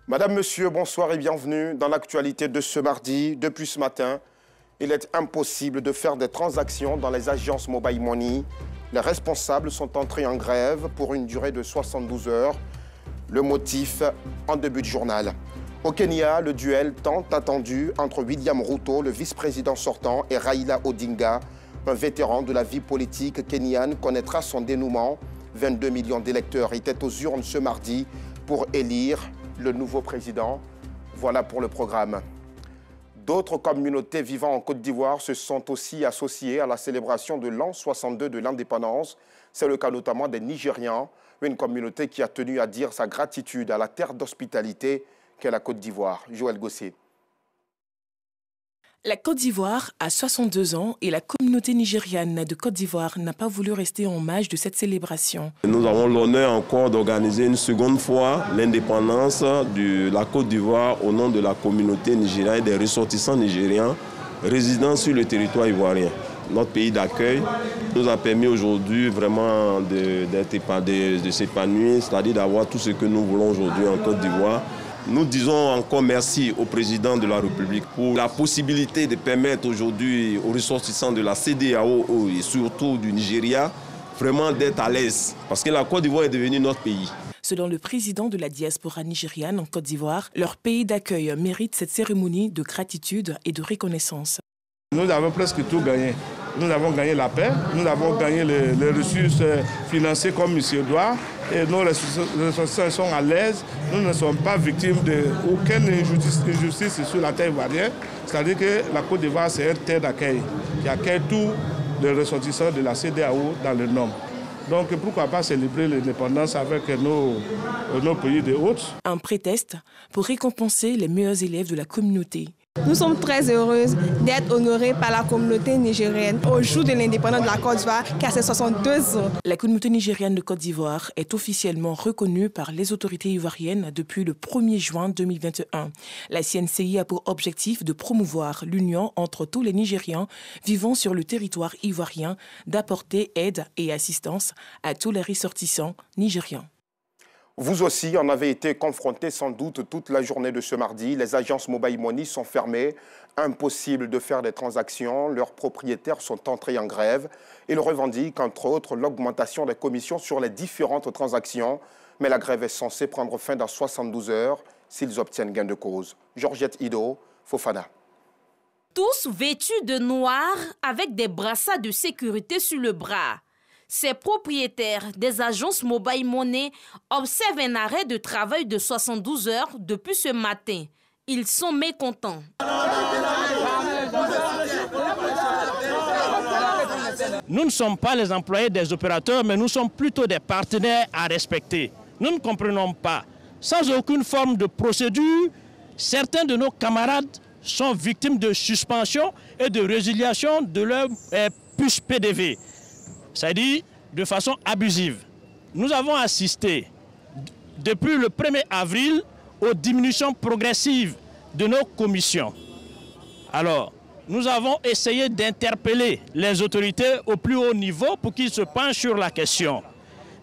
Madame, Monsieur, bonsoir et bienvenue dans l'actualité de ce mardi. Depuis ce matin, il est impossible de faire des transactions dans les agences Mobile Money. Les responsables sont entrés en grève pour une durée de 72 heures. Le motif en début de journal. Au Kenya, le duel tant attendu entre William Ruto, le vice-président sortant, et Raila Odinga, un vétéran de la vie politique kenyane, connaîtra son dénouement. 22 millions d'électeurs étaient aux urnes ce mardi pour élire le nouveau président. Voilà pour le programme. D'autres communautés vivant en Côte d'Ivoire se sont aussi associées à la célébration de l'an 62 de l'indépendance. C'est le cas notamment des Nigérians, une communauté qui a tenu à dire sa gratitude à la terre d'hospitalité qu'est la Côte d'Ivoire. Joël Gossé. La Côte d'Ivoire a 62 ans et la communauté nigériane de Côte d'Ivoire n'a pas voulu rester en marge de cette célébration. Nous avons l'honneur encore d'organiser une seconde fois l'indépendance de la Côte d'Ivoire au nom de la communauté nigérienne et des ressortissants nigériens résidant sur le territoire ivoirien. Notre pays d'accueil nous a permis aujourd'hui vraiment de s'épanouir, c'est-à-dire d'avoir tout ce que nous voulons aujourd'hui en Côte d'Ivoire. Nous disons encore merci au président de la République pour la possibilité de permettre aujourd'hui aux ressortissants de la CEDEAO et surtout du Nigeria vraiment d'être à l'aise parce que la Côte d'Ivoire est devenue notre pays. Selon le président de la diaspora nigériane en Côte d'Ivoire, leur pays d'accueil mérite cette cérémonie de gratitude et de reconnaissance. Nous avons presque tout gagné. Nous avons gagné la paix, nous avons gagné les ressources financières comme M. doit et nos ressources sont à l'aise. Nous ne sommes pas victimes d'aucune injustice sur la terre ivoirienne. C'est-à-dire que la Côte d'Ivoire, c'est une terre d'accueil qui accueille tous les ressortissants de la CEDEAO dans le nom. Donc pourquoi pas célébrer l'indépendance avec nos pays de hôtes. Un prétexte pour récompenser les meilleurs élèves de la communauté. Nous sommes très heureuses d'être honorées par la communauté nigérienne au jour de l'indépendance de la Côte d'Ivoire qui a ses 62 ans. La communauté nigérienne de Côte d'Ivoire est officiellement reconnue par les autorités ivoiriennes depuis le 1er juin 2021. La CNCI a pour objectif de promouvoir l'union entre tous les Nigérians vivant sur le territoire ivoirien, d'apporter aide et assistance à tous les ressortissants nigérians. Vous aussi en avez été confrontés sans doute toute la journée de ce mardi. Les agences Mobile Money sont fermées. Impossible de faire des transactions. Leurs propriétaires sont entrés en grève. Ils revendiquent entre autres l'augmentation des commissions sur les différentes transactions. Mais la grève est censée prendre fin dans 72 heures s'ils obtiennent gain de cause. Georgette Ido, Fofana. Tous vêtus de noir avec des brassards de sécurité sur le bras. Ces propriétaires des agences Mobile Money observent un arrêt de travail de 72 heures depuis ce matin. Ils sont mécontents. Nous ne sommes pas les employés des opérateurs, mais nous sommes plutôt des partenaires à respecter. Nous ne comprenons pas. Sans aucune forme de procédure, certains de nos camarades sont victimes de suspension et de résiliation de leur puce PDV. C'est-à-dire de façon abusive. Nous avons assisté depuis le 1er avril aux diminutions progressives de nos commissions. Alors, nous avons essayé d'interpeller les autorités au plus haut niveau pour qu'ils se penchent sur la question.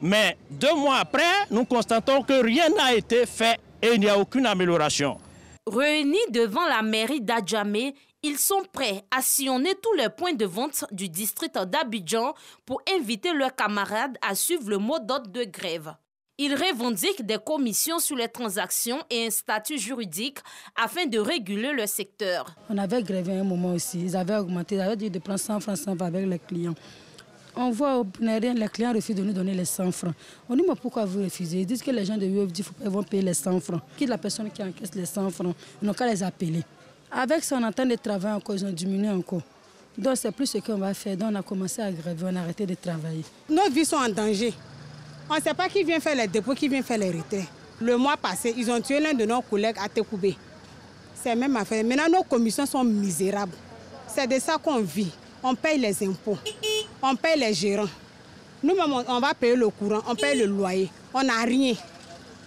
Mais 2 mois après, nous constatons que rien n'a été fait et il n'y a aucune amélioration. Réunis devant la mairie d'Adjamé, ils sont prêts à sillonner tous les points de vente du district d'Abidjan pour inviter leurs camarades à suivre le mot d'ordre de grève. Ils revendiquent des commissions sur les transactions et un statut juridique afin de réguler le secteur. On avait grévé un moment aussi. Ils avaient augmenté, ils avaient dit de prendre 100 francs avec les clients. On voit au Pnérien, les clients refusent de nous donner les 100 francs. On dit, mais pourquoi vous refusez? Ils disent que les gens de UFD vont payer les 100 francs. Qui est la personne qui encaisse les 100 francs? Ils n'ont qu'à les appeler. Avec son entente de travail encore, ils ont diminué encore. Donc c'est plus ce qu'on va faire. Donc on a commencé à gréver, on a arrêté de travailler. Nos vies sont en danger. On ne sait pas qui vient faire les dépôts, qui vient faire les retraits. Le mois passé, ils ont tué l'un de nos collègues à Tekoubé. C'est même affaire. Maintenant, nos commissions sont misérables. C'est de ça qu'on vit. On paye les impôts, on paye les gérants. Nous-mêmes, on va payer le courant, on paye le loyer. On n'a rien.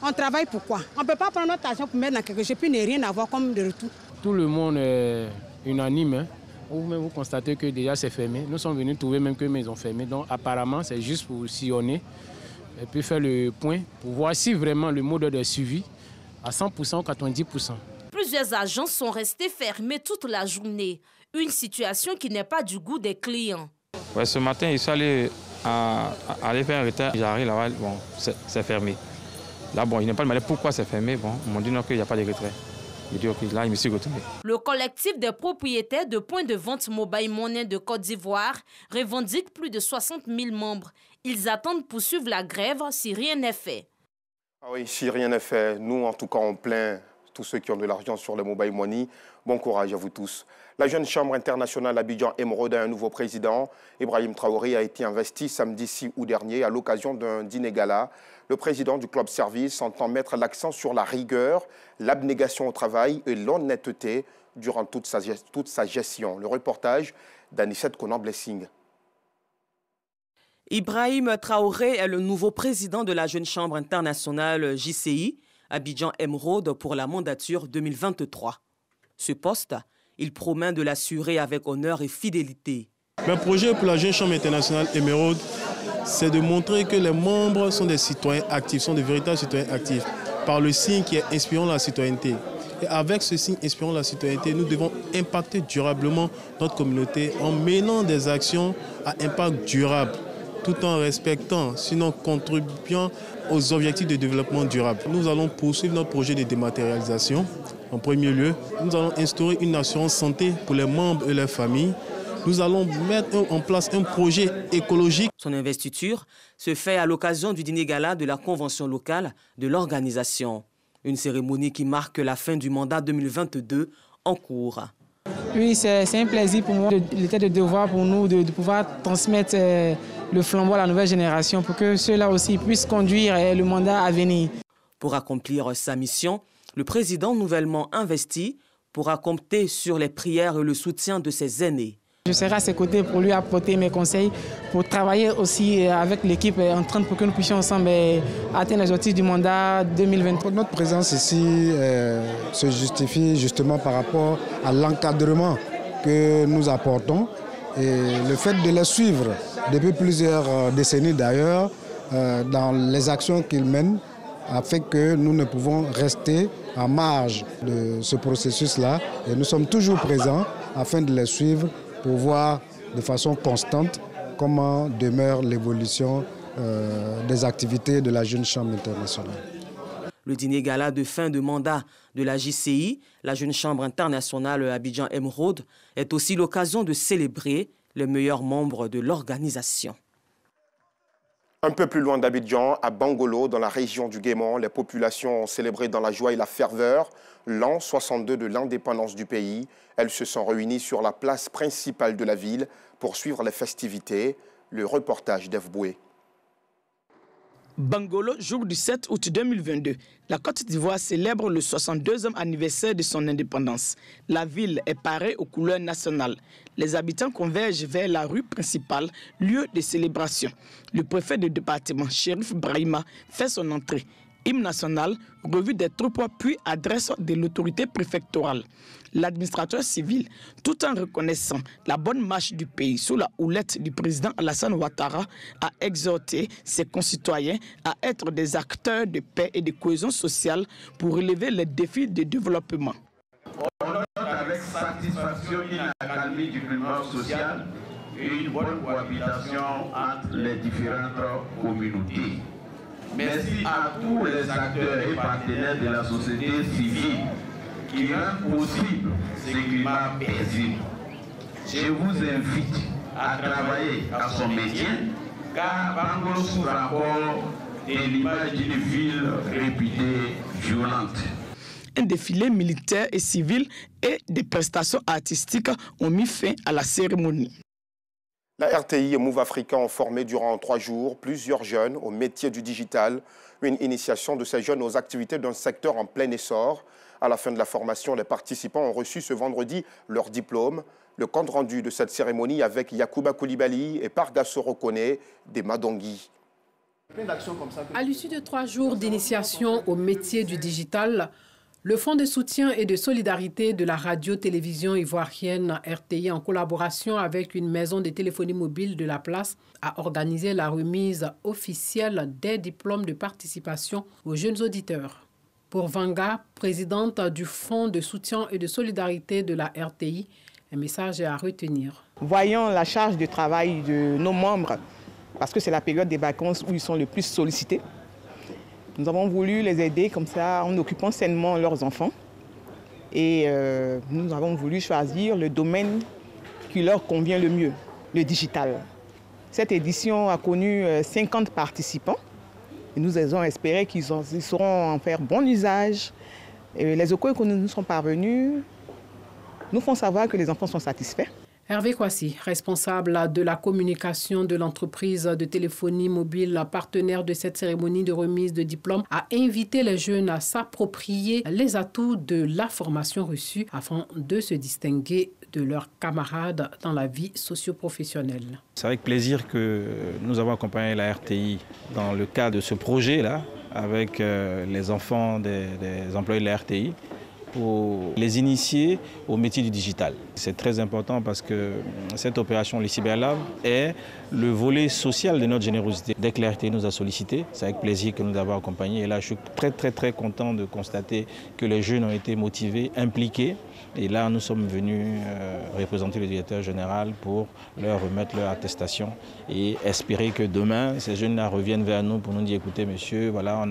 On travaille pour quoi? On ne peut pas prendre notre argent pour mettre dans quelque chose, puis ne rien avoir comme de retour. Tout le monde est unanime. Hein. Vous constatez que déjà c'est fermé. Nous sommes venus trouver même que maison fermée. Donc apparemment, c'est juste pour sillonner et puis faire le point pour voir si vraiment le mot d'ordre est suivi. à 100% ou 90%. Plusieurs agences sont restées fermées toute la journée. Une situation qui n'est pas du goût des clients. Ouais, ce matin, ils sont allés faire un retard. J'arrive là-bas, bon, c'est fermé. Là, bon, ils n'ont pas demandé pourquoi c'est fermé. Bon, ils m'ont dit non, qu'il n'y a pas de retrait. J'ai dit ok, là, je me suis retourné. Le collectif des propriétaires de points de vente Mobile Money de Côte d'Ivoire revendique plus de 60 000 membres. Ils attendent poursuivre la grève si rien n'est fait. Ah oui, si rien n'est fait, nous, en tout cas, on plaint tous ceux qui ont de l'argent sur le Mobile Money. Bon courage à vous tous. La jeune chambre internationale Abidjan Emeraude a un nouveau président. Ibrahim Traoré a été investi samedi 6 août dernier à l'occasion d'un dîner gala. Le président du club service entend mettre l'accent sur la rigueur, l'abnégation au travail et l'honnêteté durant toute sa gestion. Le reportage d'Anissette Conan-Blessing. Ibrahim Traoré est le nouveau président de la jeune chambre internationale JCI, Abidjan Emeraude, pour la mandature 2023. Ce poste, il promet de l'assurer avec honneur et fidélité. Le projet pour la jeune chambre internationale Emeraude, c'est de montrer que les membres sont des citoyens actifs, sont de véritables citoyens actifs, par le signe qui est inspirant la citoyenneté. Et avec ce signe inspirant la citoyenneté, nous devons impacter durablement notre communauté en menant des actions à impact durable, tout en respectant, sinon contribuant aux objectifs de développement durable. Nous allons poursuivre notre projet de dématérialisation. En premier lieu, nous allons instaurer une assurance santé pour les membres et leurs familles. Nous allons mettre en place un projet écologique. Son investiture se fait à l'occasion du dîner gala de la convention locale de l'organisation. Une cérémonie qui marque la fin du mandat 2022 en cours. Oui, c'est un plaisir pour moi. Il était de devoir pour nous de pouvoir transmettre le flambeau à la nouvelle génération pour que ceux-là aussi puissent conduire le mandat à venir. Pour accomplir sa mission, le président nouvellement investi pourra compter sur les prières et le soutien de ses aînés. Je serai à ses côtés pour lui apporter mes conseils, pour travailler aussi avec l'équipe entrante pour que nous puissions ensemble atteindre les objectifs du mandat 2023. Notre présence ici se justifie justement par rapport à l'encadrement que nous apportons et le fait de les suivre depuis plusieurs décennies d'ailleurs dans les actions qu'ils mènent a fait que nous ne pouvons rester en marge de ce processus-là et nous sommes toujours présents afin de les suivre pour voir de façon constante comment demeure l'évolution des activités de la jeune chambre internationale. Le dîner gala de fin de mandat de la JCI, la jeune chambre internationale Abidjan Emeraude, est aussi l'occasion de célébrer les meilleurs membres de l'organisation. Un peu plus loin d'Abidjan, à Bangolo, dans la région du Guémon, les populations ont célébré dans la joie et la ferveur l'an 62 de l'indépendance du pays. Elles se sont réunies sur la place principale de la ville pour suivre les festivités. Le reportage d'Ève Boué. Bangolo, jour du 7 août 2022, la Côte d'Ivoire célèbre le 62e anniversaire de son indépendance. La ville est parée aux couleurs nationales. Les habitants convergent vers la rue principale, lieu de célébration. Le préfet du département, Chérif Brahima, fait son entrée. Hymne national, revue des troupes puis adresse de l'autorité préfectorale. L'administrateur civil, tout en reconnaissant la bonne marche du pays sous la houlette du président Alassane Ouattara, a exhorté ses concitoyens à être des acteurs de paix et de cohésion sociale pour relever les défis de développement. On note avec satisfaction une accalmie du climat social et une bonne cohabitation entre les différentes communautés. Merci à tous les acteurs et partenaires de la société civile qui rendent possible ce climat paisible. Je vous invite à travailler à son métier, car Bangolo souffre encore de l'image d'une ville réputée violente. Un défilé militaire et civil et des prestations artistiques ont mis fin à la cérémonie. La RTI et Move Africa ont formé durant 3 jours plusieurs jeunes au métier du digital. Une initiation de ces jeunes aux activités d'un secteur en plein essor. À la fin de la formation, les participants ont reçu ce vendredi leur diplôme. Le compte rendu de cette cérémonie avec Yacouba Koulibaly et Pargasso Rokone des Madongui. À l'issue de 3 jours d'initiation au métier du digital, le Fonds de soutien et de solidarité de la radio-télévision ivoirienne RTI, en collaboration avec une maison de téléphonie mobile de la place, a organisé la remise officielle des diplômes de participation aux jeunes auditeurs. Pour Vanga, présidente du Fonds de soutien et de solidarité de la RTI, un message est à retenir. Voyons la charge de travail de nos membres, parce que c'est la période des vacances où ils sont le plus sollicités. Nous avons voulu les aider comme ça en occupant sainement leurs enfants. Et nous avons voulu choisir le domaine qui leur convient le mieux, le digital. Cette édition a connu 50 participants. Et nous avons espéré qu'ils sauront en faire bon usage. Et les échos que nous sont parvenus nous font savoir que les enfants sont satisfaits. Hervé Kwasi, responsable de la communication de l'entreprise de téléphonie mobile partenaire de cette cérémonie de remise de diplôme, a invité les jeunes à s'approprier les atouts de la formation reçue afin de se distinguer de leurs camarades dans la vie socio-professionnelle. C'est avec plaisir que nous avons accompagné la RTI dans le cadre de ce projet-là avec les enfants des employés de la RTI pour les initier au métier du digital. C'est très important parce que cette opération Les Cyberlab est le volet social de notre générosité. Dès que la RTI nous a sollicité, c'est avec plaisir que nous avons accompagné. Et là, je suis très content de constater que les jeunes ont été motivés, impliqués. Et là, nous sommes venus représenter le directeur général pour leur remettre leur attestation et espérer que demain, ces jeunes-là reviennent vers nous pour nous dire, écoutez, monsieur, voilà,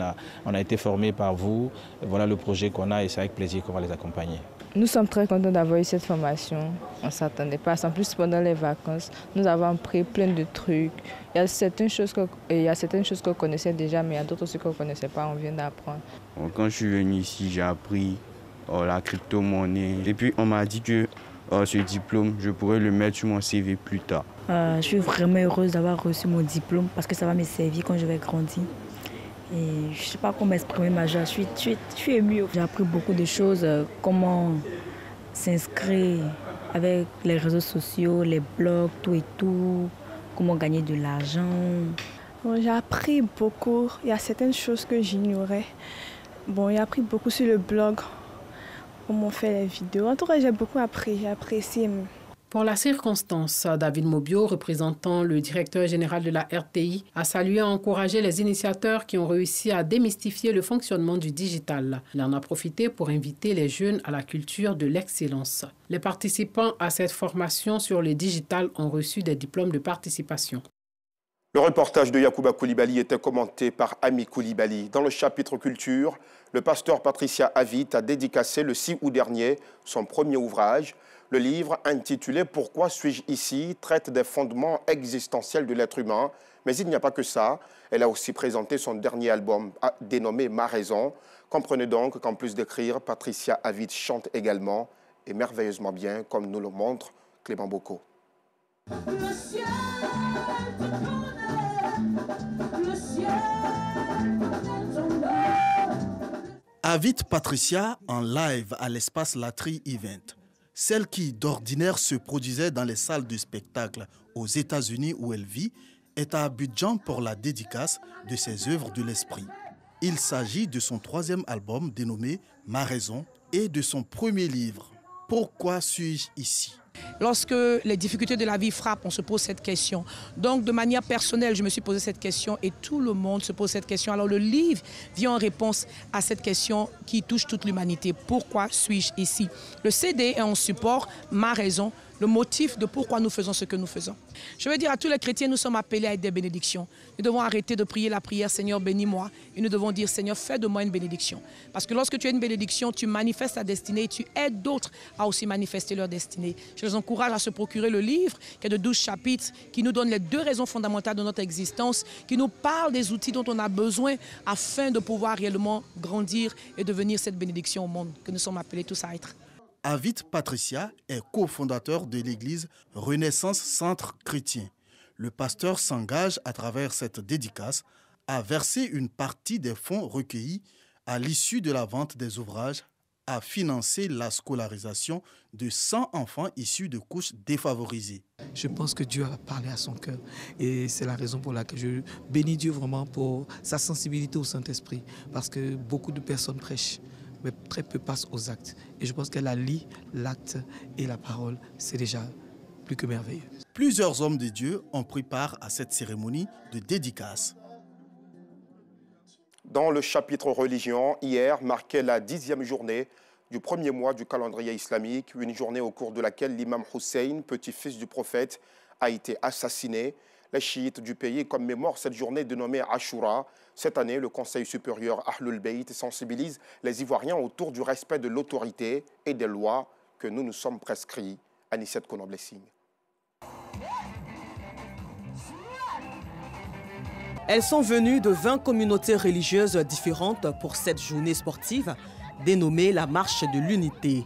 on a été formés par vous, voilà le projet qu'on a et c'est avec plaisir qu'on va les accompagner. Nous sommes très contents d'avoir eu cette formation. On ne s'attendait pas. En plus, pendant les vacances, nous avons appris plein de trucs. Il y a certaines choses qu'on connaissait déjà, mais il y a d'autres aussi qu'on ne connaissait pas. On vient d'apprendre. Quand je suis venu ici, j'ai appris la crypto-monnaie. Et puis, on m'a dit que ce diplôme, je pourrais le mettre sur mon CV plus tard. Je suis vraiment heureuse d'avoir reçu mon diplôme parce que ça va me servir quand je vais grandir. Et je ne sais pas comment exprimer ma joie. Je suis émue. J'ai appris beaucoup de choses, comment s'inscrire avec les réseaux sociaux, les blogs, tout et tout, comment gagner de l'argent. Bon, j'ai appris beaucoup. Il y a certaines choses que j'ignorais. Bon, j'ai appris beaucoup sur le blog, comment faire les vidéos. En tout cas, j'ai beaucoup appris, j'ai apprécié. Pour la circonstance, David Mobio, représentant le directeur général de la RTI, a salué et encouragé les initiateurs qui ont réussi à démystifier le fonctionnement du digital. Il en a profité pour inviter les jeunes à la culture de l'excellence. Les participants à cette formation sur le digital ont reçu des diplômes de participation. Le reportage de Yacouba Koulibaly était commenté par Ami Koulibaly. Dans le chapitre culture, le pasteur Patricia Avit a dédicacé le 6 août dernier son premier ouvrage. Le livre, intitulé « Pourquoi suis-je ici ?», traite des fondements existentiels de l'être humain. Mais il n'y a pas que ça. Elle a aussi présenté son dernier album dénommé « Ma raison ». Comprenez donc qu'en plus d'écrire, Patricia Avit chante également, et merveilleusement bien, comme nous le montre Clément Bocco. Le ciel te connaît, le ciel Avit Patricia en live à l'espace Latry Event. Celle qui, d'ordinaire, se produisait dans les salles de spectacle aux États-Unis où elle vit, est à Abidjan pour la dédicace de ses œuvres de l'esprit. Il s'agit de son 3e album dénommé « Ma raison » et de son premier livre « Pourquoi suis-je ici ?» Lorsque les difficultés de la vie frappent, on se pose cette question. Donc, de manière personnelle, je me suis posé cette question et tout le monde se pose cette question. Alors, le livre vient en réponse à cette question qui touche toute l'humanité. Pourquoi suis-je ici? Le CD est en support, ma raison, le motif de pourquoi nous faisons ce que nous faisons. Je veux dire à tous les chrétiens, nous sommes appelés à être des bénédictions. Nous devons arrêter de prier la prière « Seigneur, bénis-moi » et nous devons dire « Seigneur, fais de moi une bénédiction ». Parce que lorsque tu es une bénédiction, tu manifestes ta destinée et tu aides d'autres à aussi manifester leur destinée. Je les encourage à se procurer le livre qui est de 12 chapitres, qui nous donne les 2 raisons fondamentales de notre existence, qui nous parle des outils dont on a besoin afin de pouvoir réellement grandir et devenir cette bénédiction au monde que nous sommes appelés tous à être. Avit Patricia est cofondateur de l'église Renaissance Centre Chrétien. Le pasteur s'engage à travers cette dédicace à verser une partie des fonds recueillis à l'issue de la vente des ouvrages à financer la scolarisation de 100 enfants issus de couches défavorisées. Je pense que Dieu a parlé à son cœur et c'est la raison pour laquelle je bénis Dieu vraiment pour sa sensibilité au Saint-Esprit parce que beaucoup de personnes prêchent, mais très peu passent aux actes. Et je pense qu'elle a lié l'acte et la parole, c'est déjà plus que merveilleux. Plusieurs hommes de Dieu ont pris part à cette cérémonie de dédicace. Dans le chapitre religion, hier marquait la 10e journée du premier mois du calendrier islamique, une journée au cours de laquelle l'imam Hussein, petit-fils du prophète, a été assassiné. Les chiites du pays commémorent cette journée dénommée Ashura. Cette année, le Conseil supérieur Ahlul Bayt sensibilise les Ivoiriens autour du respect de l'autorité et des lois que nous nous sommes prescrits. Anicette Kono-Blessing. Elles sont venues de 20 communautés religieuses différentes pour cette journée sportive dénommée la Marche de l'Unité.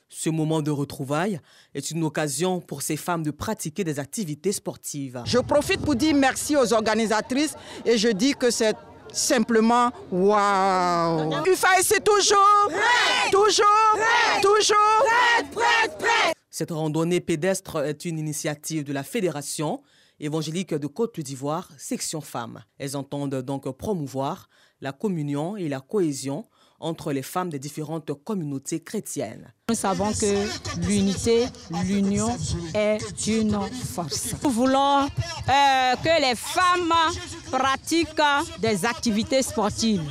Ce moment de retrouvailles est une occasion pour ces femmes de pratiquer des activités sportives. Je profite pour dire merci aux organisatrices et je dis que c'est simplement waouh. UFAE, c'est toujours, toujours prête. Cette randonnée pédestre est une initiative de la Fédération évangélique de Côte d'Ivoire, section femmes. Elles entendent donc promouvoir la communion et la cohésion entre les femmes des différentes communautés chrétiennes. Nous savons que l'unité, l'union est une force. Nous voulons que les femmes pratiquent des activités sportives.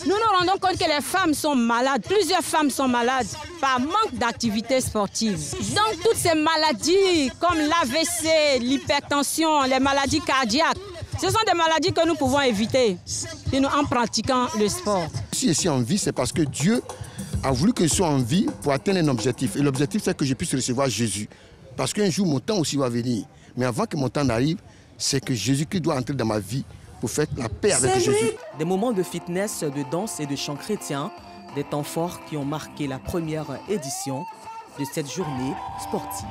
Nous nous rendons compte que les femmes sont malades, plusieurs femmes sont malades par manque d'activités sportives. Donc toutes ces maladies comme l'AVC, l'hypertension, les maladies cardiaques, ce sont des maladies que nous pouvons éviter en pratiquant le sport. Je suis ici en vie, c'est parce que Dieu a voulu que je sois en vie pour atteindre un objectif. Et l'objectif, c'est que je puisse recevoir Jésus. Parce qu'un jour, mon temps aussi va venir. Mais avant que mon temps n'arrive, c'est que Jésus-Christ doit entrer dans ma vie pour faire la paix avec Jésus. Des moments de fitness, de danse et de chant chrétien, des temps forts qui ont marqué la première édition de cette journée sportive.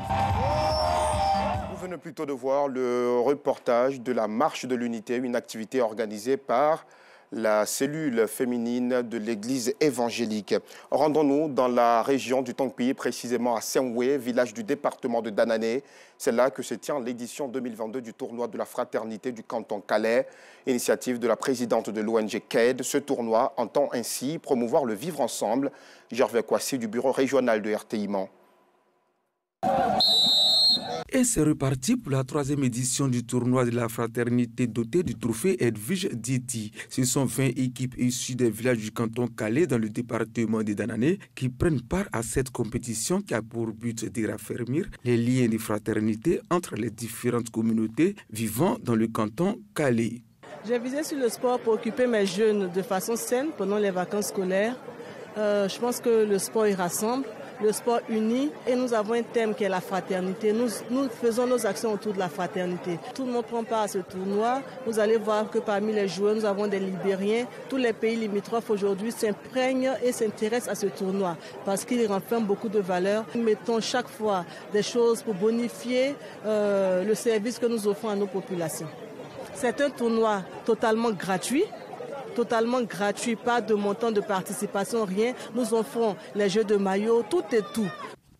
Vous venez plutôt de voir le reportage de la Marche de l'Unité, une activité organisée par la cellule féminine de l'église évangélique. Rendons-nous dans la région du Tongpi, précisément à Saint-Oué, village du département de Danané. C'est là que se tient l'édition 2022 du tournoi de la fraternité du canton Calais, initiative de la présidente de l'ONG KED. Ce tournoi entend ainsi promouvoir le vivre ensemble. Gervais Kouassi du bureau régional de RTI Mans. Et c'est reparti pour la 3e édition du tournoi de la fraternité doté du trophée Edwige Diti. Ce sont 20 équipes issues des villages du canton Calais dans le département de Danané qui prennent part à cette compétition qui a pour but de raffermir les liens de fraternité entre les différentes communautés vivant dans le canton Calais. J'ai visé sur le sport pour occuper mes jeunes de façon saine pendant les vacances scolaires. Je pense que le sport y rassemble. Le sport unit et nous avons un thème qui est la fraternité. Nous faisons nos actions autour de la fraternité. Tout le monde prend part à ce tournoi. Vous allez voir que parmi les joueurs, nous avons des Libériens. Tous les pays limitrophes aujourd'hui s'imprègnent et s'intéressent à ce tournoi parce qu'il renferme beaucoup de valeurs. Nous mettons chaque fois des choses pour bonifier le service que nous offrons à nos populations. C'est un tournoi totalement gratuit, pas de montant de participation, rien. Nous offrons les jeux de maillot, tout et tout.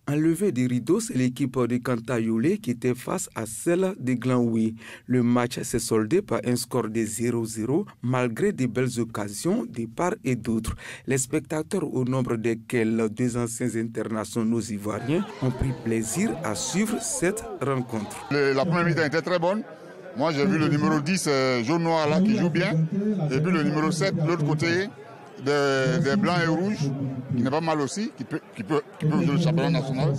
En levée des rideaux, c'est l'équipe de Cantayoulé qui était face à celle de Glanoué. Le match s'est soldé par un score de 0-0 malgré de belles occasions de part et d'autre. Les spectateurs, au nombre desquels 2 anciens internationaux ivoiriens, ont pris plaisir à suivre cette rencontre. La première mi-temps était très bonne. Moi, j'ai vu le numéro 10, jaune noir là, qui joue bien. Et puis le numéro 7, de l'autre côté, des blancs et rouges, qui n'est pas mal aussi, qui peut jouer le championnat national.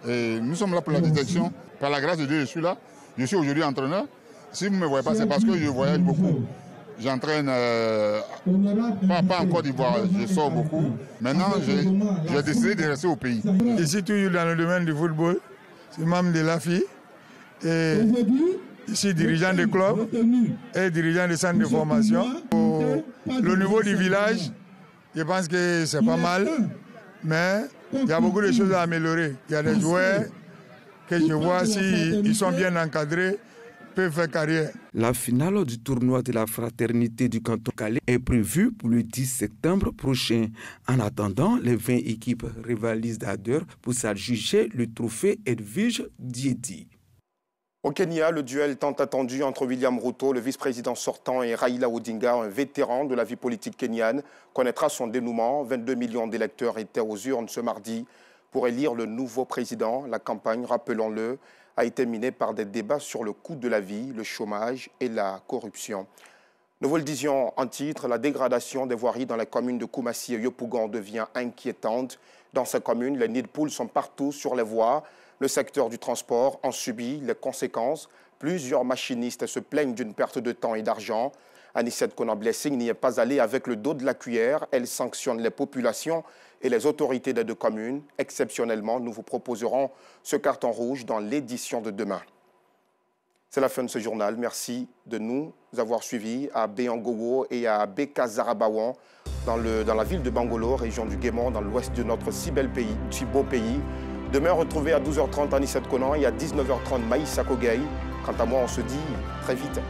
Et nous sommes là pour la détection. Par la grâce de Dieu, je suis là. Je suis aujourd'hui entraîneur. Si vous ne me voyez pas, c'est parce que je voyage beaucoup. J'entraîne, pas en Côte d'Ivoire, je sors beaucoup. Maintenant, j'ai décidé de rester au pays. Ici, toujours dans le domaine du football, c'est membre de l'AFI. Et ici, dirigeant de club et dirigeant de centre de formation. Le niveau du village, je pense que c'est pas mal, mais il y a beaucoup de choses à améliorer. Il y a des joueurs que je vois, s'ils sont bien encadrés, peuvent faire carrière. La finale du tournoi de la fraternité du canton Calais est prévue pour le 10 septembre prochain. En attendant, les 20 équipes rivalisent d'ardeur pour s'adjuger le trophée Edwige Diti. Au Kenya, le duel tant attendu entre William Ruto, le vice-président sortant, et Raila Odinga, un vétéran de la vie politique kenyane, connaîtra son dénouement. 22 millions d'électeurs étaient aux urnes ce mardi pour élire le nouveau président. La campagne, rappelons-le, a été minée par des débats sur le coût de la vie, le chômage et la corruption. Nous vous le disions en titre, la dégradation des voiries dans les communes de Koumassi et Yopougon devient inquiétante. Dans ces communes, les nids de poules sont partout sur les voies. Le secteur du transport en subit les conséquences. Plusieurs machinistes se plaignent d'une perte de temps et d'argent. Anicette Konan-Blessing n'y est pas allée avec le dos de la cuillère. Elle sanctionne les populations et les autorités des deux communes. Exceptionnellement, nous vous proposerons ce carton rouge dans l'édition de demain. C'est la fin de ce journal. Merci de nous avoir suivis à Béangowo et à Beka Zarabawan dans la ville de Bangolo, région du Guémon, dans l'ouest de notre si beau pays. Demain, retrouvez à 12h30 Anicette Konan et à 19h30 Maïssa Kogay. Quant à moi, on se dit très vite.